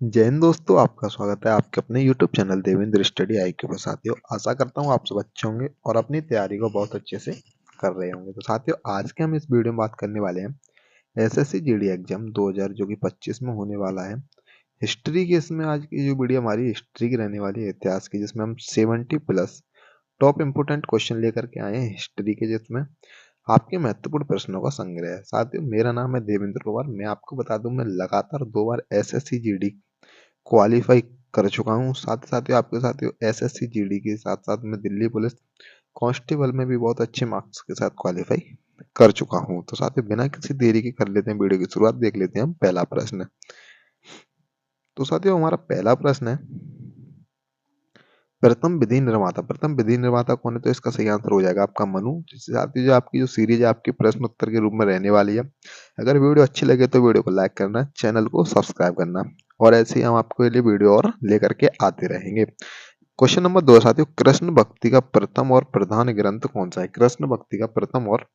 जय हिंद दोस्तों, आपका स्वागत है आपके अपने YouTube channel Devendra study IQ पर। साथियों, आशा करता हूँ आप सब अच्छे होंगे और अपनी तैयारी को बहुत अच्छे से कर रहे होंगे। तो साथियों, आज के हम इस वीडियो में बात करने वाले हैं एसएससी जीडी एग्जाम 2000 जो कि 25 में होने वाला है। हिस्ट्री की इसमें आज की जो वीडियो हमारी हिस्ट्री की रहने वाली है, इतिहास की, जिसमें हम 70 प्लस टॉप इंपोर्टेंट क्वेश्चन लेकर के आए हैं हिस्ट्री के, जिसमें आपके महत्वपूर्ण प्रश्नों का संग्रह है। साथियों, मेरा नाम है देवेंद्र कुमार। मैं आपको बता दूं, मैं लगातार 2 बार एसएससी जीडी क्वालिफाई कर चुका हूँ। साथ ही साथियों, आपके साथियों एसएससी जीडी के साथ साथ मैं दिल्ली पुलिस कांस्टेबल में भी बहुत अच्छे मार्क्स के साथ क्वालिफाई कर चुका हूँ। तो साथियों, बिना किसी देरी के कर लेते हैं वीडियो की शुरुआत। देख लेते हैं हम पहला प्रश्न। तो साथियों, हमारा पहला प्रश्न है, प्रथम विधि निर्माता कौन है? तो इसका सही आंसर हो जाएगा आपका मनु। जिसके साथ ही जो आपकी जो सीरीज है आपकी प्रश्न उत्तर के रूप में रहने वाली है। अगर वीडियो अच्छी लगे तो वीडियो को लाइक करना, चैनल को सब्सक्राइब करना, और ऐसे ही हम आपके लिए वीडियो और लेकर के आते रहेंगे। क्वेश्चन नंबर 2 साथियों, कृष्ण भक्ति का प्रथम और प्रधान ग्रंथ कौन सा है? कृष्ण भक्ति का प्रथम और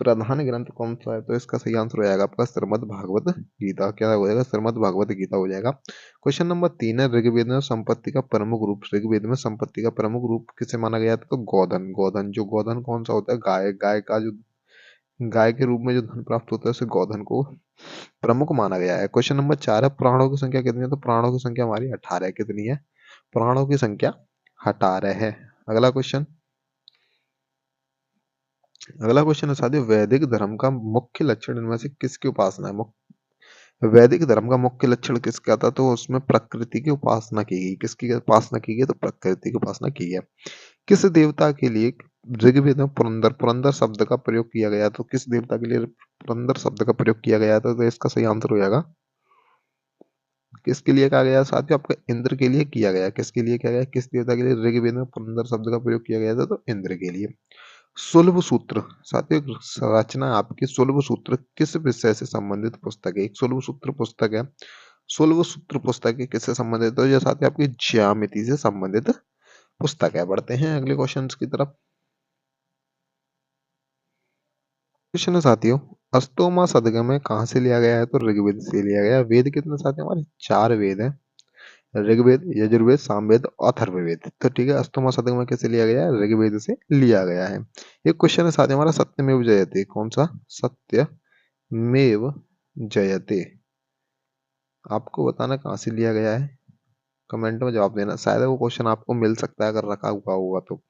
प्रधान ग्रंथ कौन सा है? तो इसका सही आंसर हो जाएगा आपका श्रीमद् भागवत गीता। क्या हो जाएगा? श्रीमद् भागवत गीता हो जाएगा। क्वेश्चन नंबर 3 है, ऋग्वेद में संपत्ति का प्रमुख रूप, ऋग्वेद में संपत्ति का प्रमुख रूप किसे माना गया था? तो गोधन। गोधन, जो गोधन कौन सा होता है? गाय। गाय का जो गाय के रूप में जो धन प्राप्त होता है उसे गोधन को प्रमुख माना गया है। क्वेश्चन नंबर 4 है, प्राणों की संख्या कितनी है? तो प्राणों की संख्या हमारी 18 कितनी है? प्राणों की संख्या 18 है। अगला क्वेश्चन, अगला क्वेश्चन है साथियों, वैदिक धर्म का मुख्य लक्षण इनमें से किसकी उपासना है? वैदिक धर्म का मुख्य लक्षण किसका था? तो उसमें प्रकृति की उपासना की गई। किसकी उपासना की गई? तो प्रकृति की उपासना की है। किस देवता के लिए ऋग्वेद में पुरंदर, पुरंदर शब्द का प्रयोग किया गया? तो किस देवता के लिए पुरंदर शब्द का प्रयोग किया गया था? तो इसका सही आंसर हो जाएगा, किसके लिए कहा गया? साथियों, आपका इंद्र के लिए किया गया। किसके लिए किया गया? किस देवता के लिए ऋग्वेद में पुरंदर शब्द का प्रयोग किया गया था? तो इंद्र के लिए। सुलभ सूत्र, साथियों रचना आपकी सुलभ सूत्र किस विषय से संबंधित पुस्तक है? एक सुलभ सूत्र पुस्तक है। सुलभ सूत्र पुस्तक है किससे संबंधित है? ये साथियों आपकी ज्यामिति से संबंधित पुस्तक है। बढ़ते हैं अगले क्वेश्चन की तरफ। क्वेश्चन है साथियों, अस्तोमा सदगम कहाँ से लिया गया है? तो ऋग्वेद से लिया गया है। वेद कितने साथियों? हमारे 4 वेद हैं, ऋग्वेद, यजुर्वेद, सामवेद, अथर्ववेद। तो ठीक है, अस्तोमा सदगम कैसे लिया गया है? ऋग्वेद से लिया गया है। एक क्वेश्चन है साथियों हमारा, सत्यमेव जयते कौन सा? सत्यमेव जयते, आपको बताना कहाँ से लिया गया है। कमेंट में जवाब देना, शायद वो क्वेश्चन आपको मिल सकता है अगर रखा हुआ होगा तो।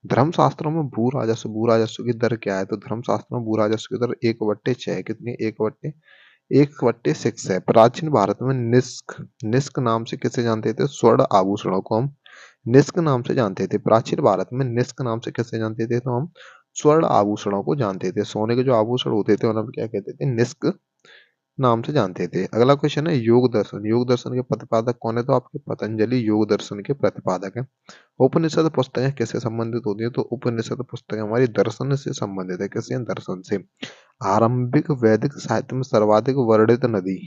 धर्मशास्त्रों में भू राजस्व की दर क्या है? तो धर्मशास्त्रों में भू राजस्व की दर 1/6 कितनी? 1/6 है। प्राचीन भारत में निष्क, निष्क नाम से किसे जानते थे? स्वर्ण आभूषणों को हम निष्क नाम से जानते थे। प्राचीन भारत में निष्क नाम से किसे जानते थे? तो हम स्वर्ण आभूषणों को जानते थे। सोने के जो आभूषण होते थे उन्हें क्या कहते थे? निष्क नाम से जानते थे। अगला क्वेश्चन है, योग दर्शन, योग दर्शन के प्रतिपादक कौन है? तो आपके पतंजलि योग दर्शन के प्रतिपादक है। उपनिषद पुस्तकें किससे संबंधित होती है? तो उपनिषद पुस्तकें हमारी दर्शन से संबंधित है। किससे? दर्शन से। आरंभिक वैदिक साहित्य में सर्वाधिक वर्णित नदी,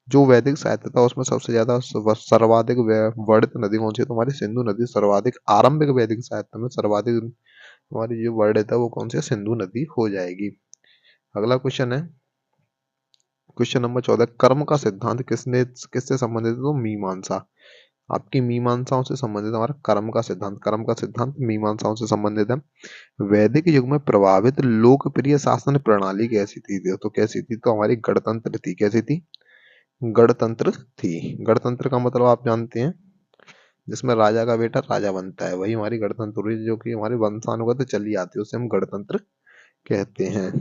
जो वैदिक साहित्य था उसमें सबसे ज्यादा सर्वाधिक वर्णित नदी कौन सी है? तो हमारी सिंधु नदी सर्वाधिक, आरंभिक वैदिक साहित्य में सर्वाधिक हमारी जो वर्णित है वो कौन सी है? सिंधु नदी हो जाएगी। अगला क्वेश्चन है, क्वेश्चन नंबर 14, कर्म का सिद्धांत किसने, किससे संबंधित है? तो मीमांसा, आपकी मीमांसाओं से संबंधित हमारा कर्म का सिद्धांत। कर्म का सिद्धांत मीमांसाओं से संबंधित है। वैदिक युग में प्रभावित लोकप्रिय शासन प्रणाली कैसी थी? तो कैसी थी? तो हमारी गणतंत्र थी। कैसी थी? गणतंत्र थी। गणतंत्र का मतलब आप जानते हैं, जिसमें राजा का बेटा राजा बनता है, वही हमारी गणतंत्र हुई, जो कि हमारे वंशानुगत चली आती है, उसे हम गणतंत्र कहते हैं।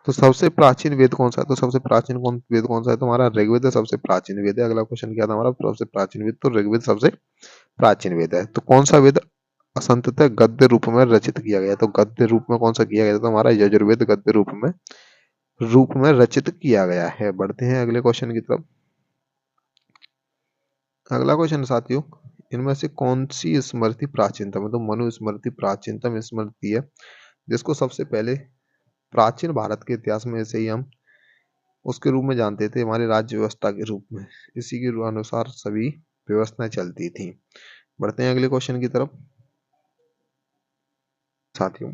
तो सबसे प्राचीन वेद कौन सा है? तो सबसे प्राचीन वेद कौन सा है? तो हमारा ऋग्वेद सबसे प्राचीन वेद है। अगला क्वेश्चन क्या था हमारा? सबसे प्राचीन वेद, तो ऋग्वेद सबसे प्राचीन वेद है। तो कौन सा वेद असंततः गद्य रूप में रचित किया गया? तो गद्य रूप में कौन सा किया गया? तो हमारा यजुर्वेद गद्य रूप में रचित किया गया है। बढ़ते हैं अगले क्वेश्चन की तरफ। अगला क्वेश्चन साथियों, इनमें से कौन सी स्मृति प्राचीनतम है? तो मनुस्मृति प्राचीनतम स्मृति है, जिसको सबसे पहले प्राचीन भारत के इतिहास में से ही हम उसके रूप में जानते थे, हमारे राज्य व्यवस्था के रूप में। इसी के अनुसार सभी व्यवस्थाएं चलती थी। बढ़ते हैं अगले क्वेश्चन की तरफ साथियों।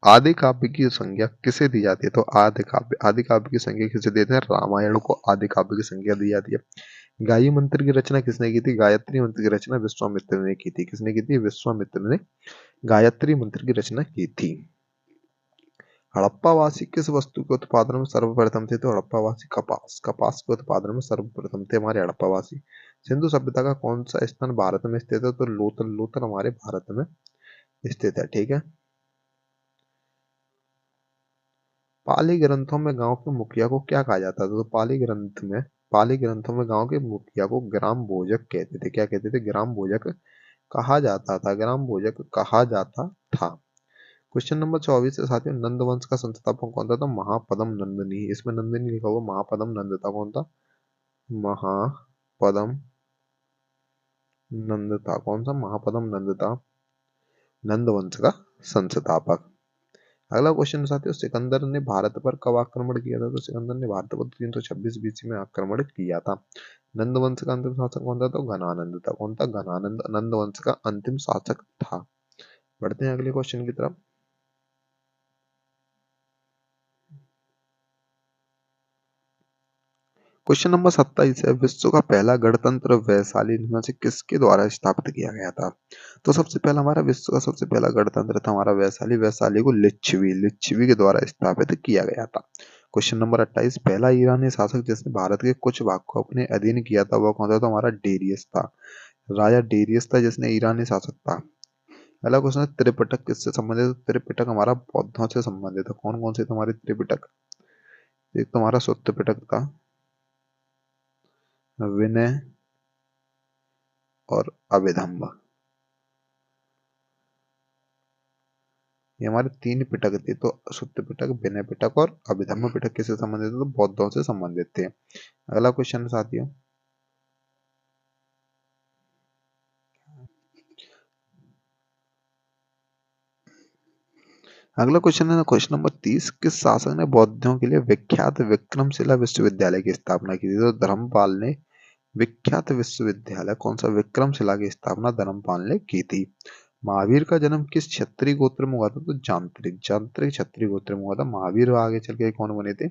आदि काव्य की संज्ञा किसे दी जाती है? तो आदि काव्य की संज्ञा किसे देते हैं? रामायण को आदि काव्य की संज्ञा दी जाती है। गायत्री मंत्र की रचना किसने की थी? गायत्री मंत्र की रचना विश्वामित्र ने की थी। किसने की थी? विश्वामित्र ने गायत्री मंत्र की रचना की थी। हड़प्पावासी किस वस्तु के उत्पादन में सर्वप्रथम थे? तो हड़प्पावासी कपास, कपास के उत्पादन में सर्वप्रथम थे हमारे हड़प्पावासी। सिंधु सभ्यता का कौन सा स्थान भारत में स्थित है? तो लोथल, लोथल हमारे भारत में स्थित है। ठीक है। पाली ग्रंथों में गांव के मुखिया को क्या कहा जाता था? तो पाली ग्रंथों में गांव के मुखिया को ग्राम भोजक कहते थे। क्या कहते थे? ग्राम भोजक कहा जाता था। ग्राम भोजक कहा जाता था। क्वेश्चन नंबर 24 से साथियों, नंद वंश का संस्थापक कौन था? तो महापद्म नंदिनी। इसमें नंदिनी लिखा हुआ, महापद्म नंद था। कौन था? महापद्म नंद था। कौन सा? महापद्म नंद था नंद वंश का संस्थापक। अगला क्वेश्चन साथियों, सिकंदर ने भारत पर कब आक्रमण किया था? तो सिकंदर ने भारत पर 326 बीसी में आक्रमण किया था। नंद वंश का अंतिम शासक कौन था? तो घनानंद था। कौन था? घनानंद नंद वंश का अंतिम शासक था। बढ़ते हैं अगले क्वेश्चन की तरफ। क्वेश्चन नंबर 27 है, विश्व का पहला गणतंत्र वैशाली इनमें से किसके द्वारा स्थापित किया गया था? तो सबसे पहला हमारा विश्व का सबसे पहला गणतंत्र था हमारा वैशाली। वैशाली को लिच्छवी के द्वारा स्थापित किया गया था। क्वेश्चन नंबर 28, पहला ईरानी शासक जिसने भारत के कुछ भाग को अपने अधीन किया था वह कौन था? तो हमारा डेरियस था। राजा डेरियस था जिसने ईरानी शासक था। अगला क्वेश्चन है, त्रिपिटक किससे संबंधित है? त्रिपिटक हमारा बौद्धों से संबंधित है। कौन कौन से थे हमारे त्रिपिटक? एक तो हमारा सुत्त पिटक था, विनय और अभिधम्म। ये हमारे तीन पिटक थे। तो सुत्त पिटक, विनय पिटक और अभिधम्म पिटक किससे संबंधित थे? तो बौद्धों से संबंधित थे। अगला क्वेश्चन साथियों, अगला क्वेश्चन है क्वेश्चन नंबर 30, किस शासक ने बौद्धों के लिए विख्यात विक्रमशिला विश्वविद्यालय की स्थापना की थी? तो धर्मपाल ने विख्यात विश्वविद्यालय कौन सा? विक्रमशिला की स्थापना धर्मपाल ने की थी। महावीर का जन्म किस क्षत्रिय गोत्र में हुआ था? तो जांत्रिक, जांत्रिक क्षत्रिय गोत्र में हुआ था। महावीर आगे चल के कौन बने थे?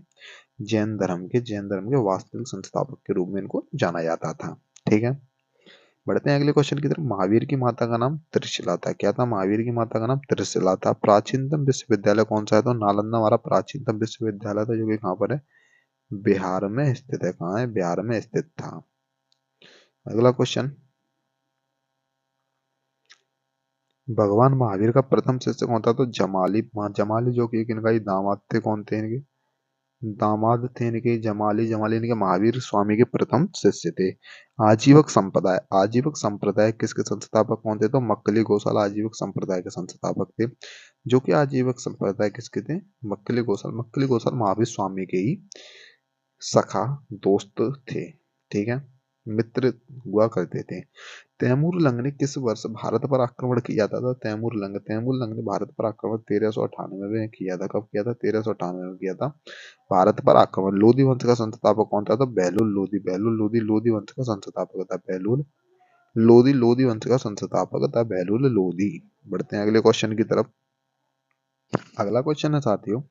जैन धर्म के वास्तविक संस्थापक के रूप में इनको जाना जाता था। ठीक है। बढ़ते हैं अगले क्वेश्चन की तरफ। महावीर की माता का नाम त्रिशिला था। क्या था? महावीर की माता का नाम त्रिशिला था। प्राचीनतम विश्वविद्यालय कौन सा है? तो नालंदा हमारा प्राचीनतम विश्वविद्यालय था, जो कि कहाँ पर है? बिहार में स्थित है। कहाँ है? बिहार में स्थित था। अगला क्वेश्चन, भगवान महावीर का प्रथम शिष्य कौन था? तो जमाली। जमाली जो कि इनका ही दामाद थे। कौन थे इनके? दामाद थे इनके जमाली। जमाली इनके महावीर स्वामी के प्रथम शिष्य थे। आजीवक संप्रदाय, आजीवक संप्रदाय किसके संस्थापक कौन थे? तो मक्कली गोसाल आजीवक संप्रदाय के संस्थापक थे। जो कि आजीवक संप्रदाय किसके थे? मक्कली गोसाल। मक्कली गोसाल महावीर स्वामी के ही सखा दोस्त थे। ठीक है, मित्र हुआ करते थे। तैमूर लंग ने किस वर्ष भारत पर आक्रमण किया था? तैमूर लंग ने भारत पर आक्रमण 1398 में किया था। कब किया था? 1398 में किया था भारत पर आक्रमण। लोधी वंश का संस्थापक कौन था? तो बेलूल लोधी। बेलूल लोधी लोधी वंश का संस्थापक था। बेलूल लोधी लोधी वंश का संस्थापक था बेलूल लोधी। बढ़ते हैं अगले क्वेश्चन की तरफ। अगला क्वेश्चन है साथियों,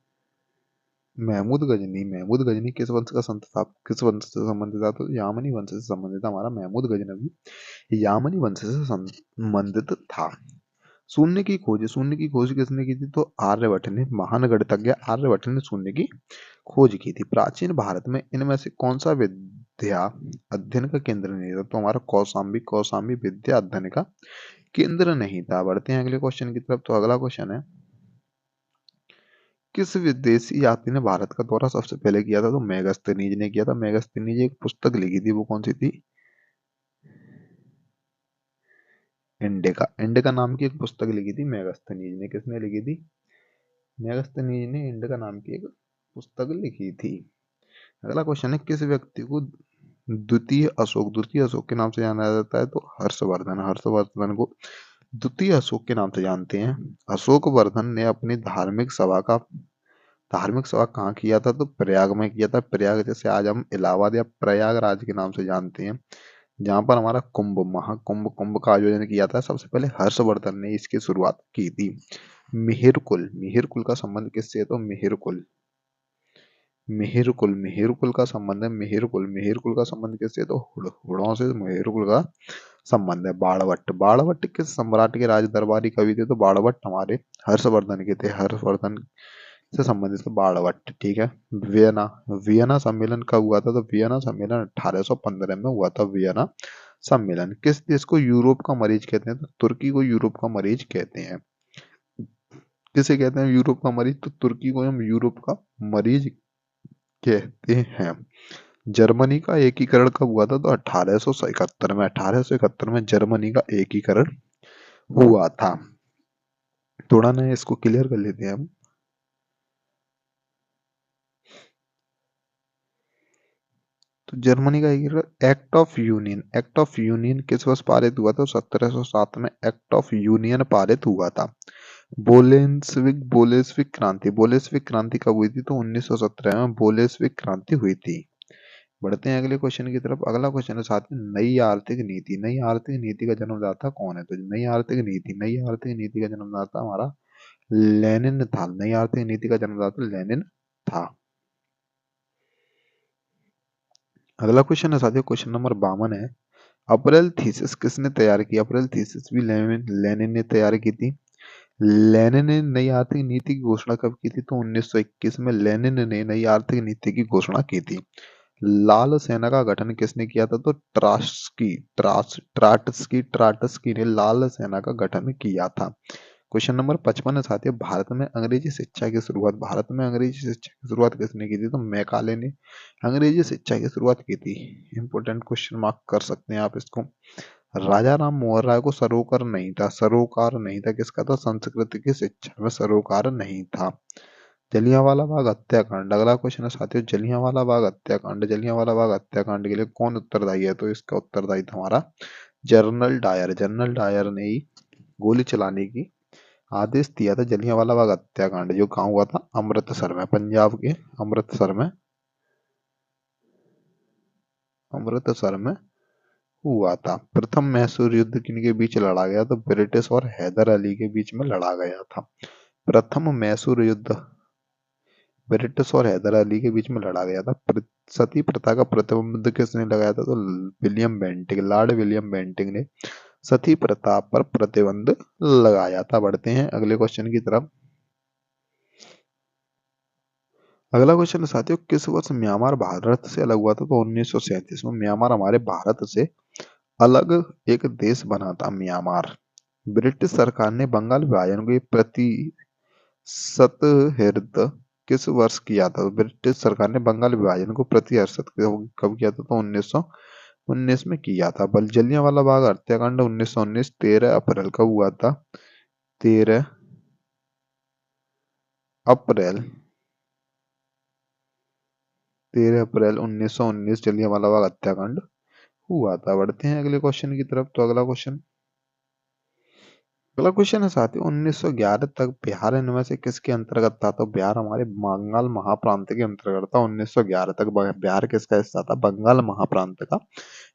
महमूद गजनी किस वंश का संस्थापक, किस वंश से संबंधित था? तो यामनी वंश से संबंधित था हमारा महमूद गजनवी। यामनी वंश से संबंधित था। शून्य की खोज किसने की थी? तो आर्यभट्ट ने, महान गणितज्ञ आर्यभट्ट ने शून्य की खोज की थी। प्राचीन भारत में इनमें से कौन सा विद्या अध्ययन का केंद्र नहीं था? तो हमारा कौशाम्बी। कौशाम्बी विद्या अध्ययन का केंद्र नहीं था। बढ़ते हैं अगले क्वेश्चन की तरफ। तो अगला क्वेश्चन है, किस विदेशी यात्री ने भारत का दौरा सबसे पहले किया था? तो मेगास्थनीज ने किया था। मेगास्थनीज एक पुस्तक लिखी थी, वो कौन सी थी? इंडिका। इंडिका नाम की एक पुस्तक लिखी थी मेगास्थनीज ने। किसने लिखी थी? मेगास्थनीज ने इंडिका नाम की एक पुस्तक लिखी थी। अगला क्वेश्चन है, किस व्यक्ति को द्वितीय अशोक के नाम से जाना जाता है? तो हर्षवर्धन। हर्षवर्धन को द्वितीय अशोक के नाम से जानते हैं। अशोक वर्धन ने अपनी धार्मिक सभा कहाँ किया था? तो प्रयाग में किया था। प्रयाग जैसे आज हम इलाहाबाद या प्रयागराज के नाम से जानते हैं, जहां पर हमारा कुंभ, महाकुंभ, कुंभ का आयोजन किया था। सबसे पहले हर्षवर्धन ने इसकी शुरुआत की थी। मिहिरकुल, मिहिरकुल का संबंध किससे है? तो मिहिरकुल, मिहिरकुल, मिहिरकुल का संबंध है, मिहिरकुल, मिहिरकुल का संबंध किससे? तो हुड़ों से मिहिरकुल का संबंध है। बाणभट्ट, बाणभट्ट किस सम्राट के राज दरबारी कवि थे? तो बाणभट्ट हमारे हर्षवर्धन के थे, हर्षवर्धन से संबंधित है बाणभट्ट। ठीक है। वियना, वियना सम्मेलन कब हुआ था? तो वियना सम्मेलन 1815 में हुआ था। वियना सम्मेलन। किस देश को यूरोप का मरीज कहते हैं? तो तुर्की को यूरोप का मरीज कहते हैं। किसे कहते हैं यूरोप का मरीज? तो तुर्की को हम यूरोप का मरीज कहते हैं। जर्मनी का एकीकरण कब हुआ था? तो 1871 में, 1871 में जर्मनी का एकीकरण हुआ था। थोड़ा ना इसको क्लियर कर लेते हैं हम। तो जर्मनी का एकीकरण, act of union, act of union किस वर्ष पारित हुआ था? 1707 में एक्ट ऑफ यूनियन पारित हुआ था। बोलेंसविक, बोलेस्विक क्रांति, बोलेस्विक क्रांति कब हुई थी? तो 1917 में बोलेस्विक क्रांति हुई थी। बढ़ते हैं अगले क्वेश्चन की तरफ। अगला क्वेश्चन है साथ में, नई आर्थिक नीति, नई आर्थिक नीति का जन्मदाता कौन है? तो नई आर्थिक नीति, नई आर्थिक नीति का जन्मदाता हमारा लेनिन था। नई आर्थिक नीति का जन्मदाता लेनिन था। अगला क्वेश्चन है साथियों, क्वेश्चन नंबर 52 है, अप्रैल थीसिस किसने तैयार की? अप्रैल थीसिस भी लेनिन, लेनिन ने तैयार की थी। लेनिन ने नई आर्थिक नीति की घोषणा कब की थी? तो 1921 में लेनिन ने नई आर्थिक नीति की घोषणा की थी। लाल सेना का गठन किसने किया था? तो ट्राटस्की ने लाल सेना का गठन किया था। क्वेश्चन नंबर 55 है साथियों, भारत में अंग्रेजी शिक्षा की शुरुआत, भारत में अंग्रेजी शिक्षा की शुरुआत किसने की थी? तो मैकाले ने अंग्रेजी शिक्षा की शुरुआत की थी। इंपोर्टेंट क्वेश्चन मार्क कर सकते हैं आप इसको। राजा राम मोहन राय को सरोकार नहीं था, सरोकार नहीं था किसका? तो संस्कृत की शिक्षा में सरोकार नहीं था। जलियांवाला बाग हत्याकांड, अगला क्वेश्चन है साथियों, जलियांवाला बाग हत्याकांड, जलियांवाला बाग हत्याकांड के लिए कौन उत्तरदायी है? तो इसका उत्तरदायी था हमारा जनरल डायर, जनरल डायर ने ही गोली चलाने की आदेश दिया था जलियांवाला बाग हत्याकांड, जो कहाँ हुआ था? अमृतसर में, पंजाब के अमृतसर में, अमृतसर में हुआ था। प्रथम मैसूर युद्ध किनके बीच लड़ा गया? तो ब्रिटिश और हैदर अली के बीच में लड़ा गया था। प्रथम मैसूर युद्ध ब्रिटिश और हैदर अली के बीच में लड़ा गया था। सती प्रथा का प्रतिबंध किसने लगाया था? तो William Bentinck, lord William Bentinck ने सती प्रथा पर प्रतिबंध लगाया था। बढ़ते हैं अगले क्वेश्चन की तरफ। अगला क्वेश्चन है साथियों, किस वर्ष म्यांमार भारत से अलग हुआ था? तो 1937 में म्यांमार हमारे भारत से अलग एक देश बना था म्यांमार। ब्रिटिश सरकार ने बंगाल विभाजन को प्रतिशत किस वर्ष किया था? ब्रिटिश सरकार ने बंगाल विभाजन को प्रतिशत कब किया था? तो 1919 में किया था। बल जलियांवाला बाग हत्याकांड 1919, 13 अप्रैल कब हुआ था? 13 अप्रैल, 13 अप्रैल 1919 जलियांवाला बाग हत्याकांड हुआ था। बढ़ते हैं अगले क्वेश्चन की तरफ। तो अगला क्वेश्चन है साथियों, 1911 तक बिहार इनमें से किसके अंतर्गत था? तो बिहार हमारे बंगाल महाप्रांत के अंतर्गत था। 1911 तक बिहार किसका हिस्सा था? बंगाल महाप्रांत का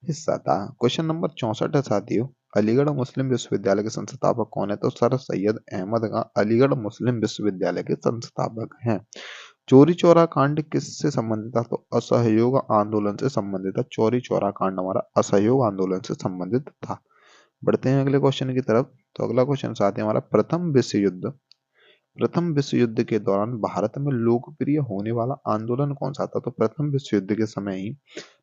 हिस्सा था। क्वेश्चन नंबर 64 है साथियों, अलीगढ़ मुस्लिम विश्वविद्यालय के संस्थापक कौन है? तो सर सैयद अहमद खान अलीगढ़ मुस्लिम विश्वविद्यालय के संस्थापक हैं। चोरी चौरा कांड किससे संबंधित था? तो असहयोग आंदोलन से संबंधित था। चोरी चौरा कांड हमारा असहयोग आंदोलन से संबंधित था। बढ़ते हैं अगले क्वेश्चन की तरफ। तो अगला क्वेश्चन साथ ही हमारा, प्रथम विश्व युद्ध, प्रथम विश्व युद्ध के दौरान भारत में लोकप्रिय होने वाला आंदोलन कौन सा था? तो प्रथम विश्व युद्ध के समय ही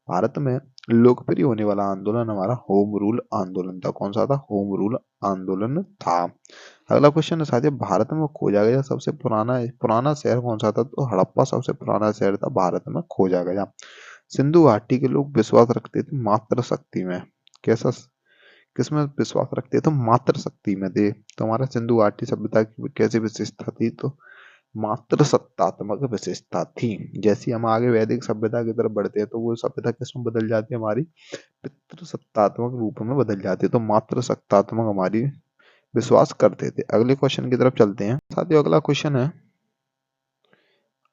भारत में लोकप्रिय होने वाला आंदोलन हमारा होम रूल आंदोलन था। कौन सा था? होम रूल आंदोलन था। अगला क्वेश्चन है साथियों, भारत में खोजा गया सबसे पुराना पुराना शहर कौन सा था? तो हड़प्पा सबसे पुराना शहर था भारत में खोजा गया। सिंधु घाटी के लोग विश्वास रखते थे मात्र शक्ति में। कैसा, किसमें विश्वास रखते थे? तो मात्र शक्ति में थे। तो हमारा सिंधु घाटी सभ्यता की कैसी विशेषता थी? तो मात्र सत्तात्मक विशेषता थी। जैसे हम आगे वैदिक सभ्यता की तरफ बढ़ते हैं तो वो सभ्यता किसमें बदल जाती है? हमारी पितृ सत्तात्मक रूप में बदल जाती है। तो मात्र सत्तात्मक हमारी विश्वास करते थे। अगले क्वेश्चन की तरफ चलते हैं साथियों। अगला क्वेश्चन है,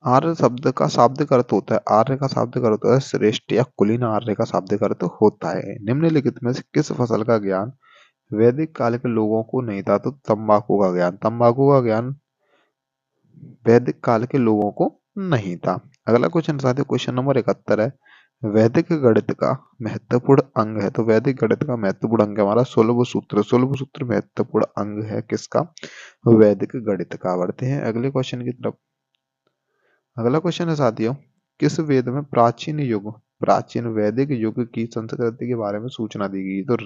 आर्य शब्द का शाब्दिक अर्थ होता है, आर्य का शाब्दिक अर्थ होता है श्रेष्ठ या कुलीन। आर्य का शाब्दिक अर्थ होता है। निम्नलिखित में से किस फसल का ज्ञान वैदिक काल के लोगों को नहीं था तो तंबाकू का ज्ञान, तंबाकू का ज्ञान वैदिक काल के लोगों को नहीं था। अगला क्वेश्चन साथियों क्वेश्चन नंबर 71 है, वैदिक गणित का महत्वपूर्ण अंग है। तो वैदिक गणित का महत्वपूर्ण अंग है हमारा सोलभ सूत्र। सोलभ सूत्र महत्वपूर्ण अंग है किसका? वैदिक गणित का। बढ़ते हैं अगले क्वेश्चन की तरफ। अगला क्वेश्चन है साथियों, किस वेद में प्राचीन वैदिक युग की संस्कृति के बारे में सूचना दी गई? तो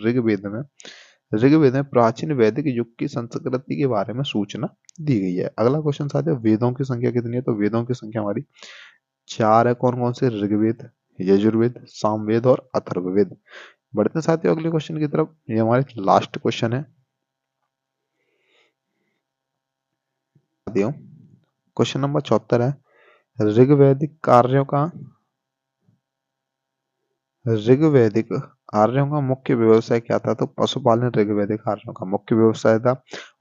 ऋग्वेद में प्राचीन वैदिक युग की संस्कृति के बारे में सूचना दी गई है। अगला क्वेश्चन साथियों, वेदों की संख्या कितनी है? तो वेदों की संख्या हमारी 4 है। कौन कौन से? ऋग्वेद, यजुर्वेद, सामवेद और अथर्ववेद। बढ़ते हैं साथियों अगले क्वेश्चन की तरफ। ये हमारे लास्ट क्वेश्चन है साथियों, क्वेश्चन नंबर 74 है, ऋग्वैदिक कार्यों का ऋग्वैदिक आर्यों का मुख्य व्यवसाय क्या था? तो पशुपालन ऋग्वैदिक आर्यों का मुख्य व्यवसाय था।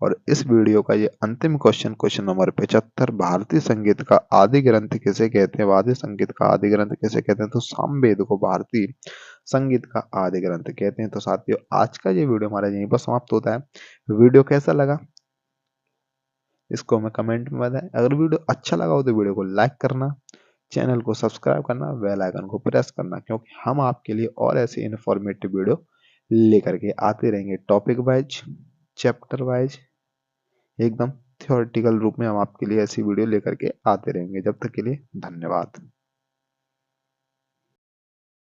और इस वीडियो का ये अंतिम क्वेश्चन, क्वेश्चन नंबर 75, भारतीय संगीत का आदि ग्रंथ किसे कहते हैं? भारतीय संगीत का आदि ग्रंथ किसे कहते हैं? तो सामवेद को भारतीय संगीत का आदि ग्रंथ कहते हैं। तो साथियों आज का ये वीडियो हमारा यहीं पर समाप्त होता है। वीडियो कैसा लगा इसको हमें कमेंट में बताएं। अगर वीडियो अच्छा लगा हो तो वीडियो को लाइक करना, चैनल को सब्सक्राइब करना, बेल आइकन को प्रेस करना, क्योंकि हम आपके लिए और ऐसे इन्फॉर्मेटिव वीडियो लेकर के आते रहेंगे। टॉपिक वाइज, चैप्टर वाइज, एकदम थ्योरेटिकल रूप में हम आपके लिए ऐसी वीडियो लेकर के आते रहेंगे। जब तक के लिए धन्यवाद।